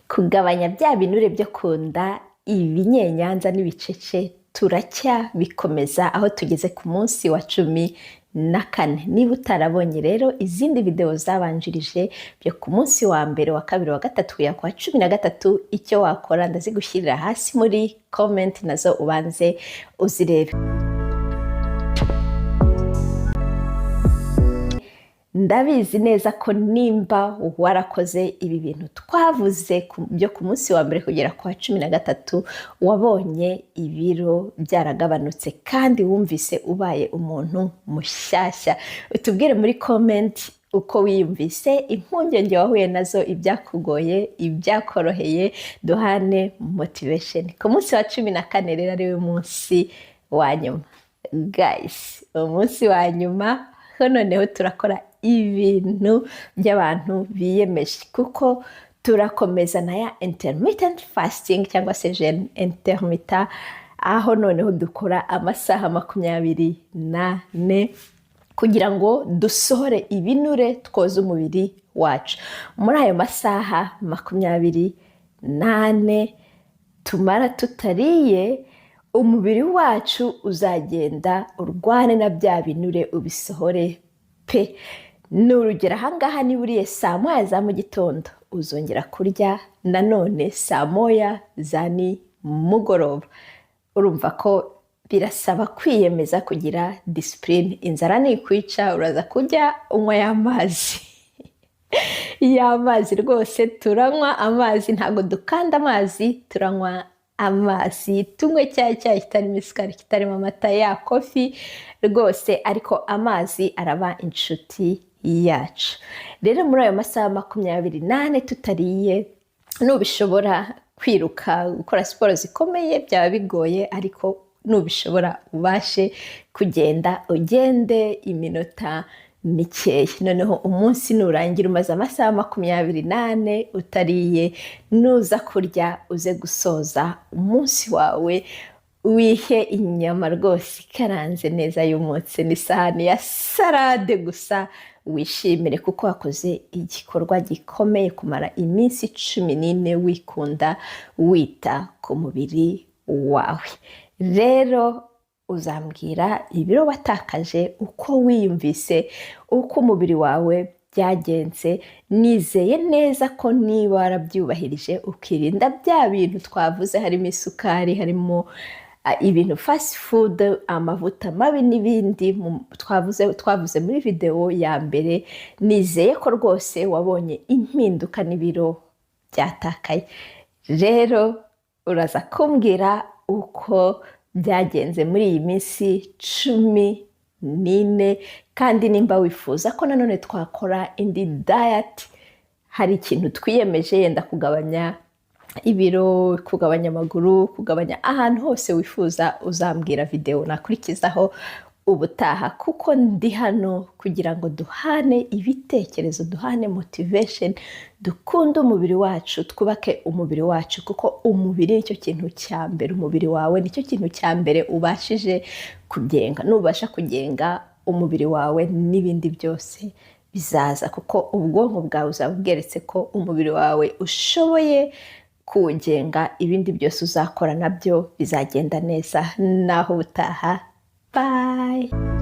Kugabanya bya binure byo kunda, ibinyenyanza n'ibicece turacya bikomeza aho tugeze ku munsi wa 14. Niba utarabonye rero izindi video zabanjirije byo ku munsi wa mbere, wa kabiri, wa gatatu ya kwa 13, icyo wakora ndazigushyirira hasi muri comment nazo ubanze uzirebe. Ndabizi neza ko nimba warakoze ibi bintu twavuze byo ku munsi wa mbere kugera kwa 13 wabonye ibiro byaragabanutse kandi wumvise ubaye umuntu mushyashya. Utubwire muri comment uko wiyumvise, impungenge wahuye nazo, ibyakugoye, ibyakoroheye, duhane motivation. Ku munsi wa 14 rero ari we munsi wa nyuma. Guys, umunsi wa nyuma noneho turakora ibintu by'abantu biyemeje, kuko turakomeza na ya intermittent fasting cyangwa se jeûne intermittent, aho noneho dukora amasaha 24 kugira ngo dusohore ibinure twoza umubiri wacu. Muri ayo masaha 24 tumara tutariye, umubiri wacu uzagenda urwane na bya binure ubisohore pe. N'urugero ahangaha niba uriye saa moya za mu gitondo, uzongera kurya nanone saa moya za nimugoroba. Urumva ko birasaba kwiyemeza kugira discipline. Inzara nikwica uraza kujya unywa y'amazi. Y'amazi rwose, turanywa amazi, ntabwo dukanda amazi, turanywa amazi. Tunywe cyayi kitarimo isukari, kitarimo amata, ya kofi rwose, ariko amazi araba inshuti yacu. Rero muri ayo masaha 24 tutariye, nubishobora kwiruka, gukora siporo zikomeye byaba bigoye, ariko nubishobora ubashe kugenda, ugende iminota mikeya. Noneho umunsi nurangira umaze amasaha 24 utariye, nuza kurya uze gusoza umunsi wawe wihe inyama rwose ikaranze neza y'umutse n'isahani ya salade gusa, wishimire kuko wakoze igikorwa gikomeye, kumara iminsi 14 wikunda, wita ku mubiri wawe. Rero uzambwira ibiro watakaje, uko wiyumvise, uko umubiri wawe byagenze. Nizeye neza ko niba warabyubahirije ukirinda bya bintu twavuze, harimo isukari, harimo ibintu fast food, amavuta mabi n'ibindi twavuze muri video ya mbere. Nizeye ko rwose wabonye impinduka n'ibiro byatakaye. Rero uraza kumbwira uko byagenze muri iyi minsi 14, kandi nimba wifuza ko nanone twakora indi diet, hari ikintu twiyemeje, yenda kugabanya ibiro, kugabanya amaguru, kugabanya ahantu hose wifuza, uzambwira video nakurikizaho ubutaha, kuko ndi hano kugira ngo duhane ibitekerezo, duhane motivation, dukunde umubiri wacu, twubake umubiri wacu, kuko umubiri nicyo kintu cya mbere. Umubiri wawe nicyo kintu cya mbere ubashije kugenga. Nubasha kugenga umubiri wawe, n'ibindi byose bizaza, kuko ubwonko bwawe uzaba bweretse ko umubiri wawe ushoboye kuwugenga. Ibindi byose uzakora nabyo bizagenda neza. Naho ubutaha, bye.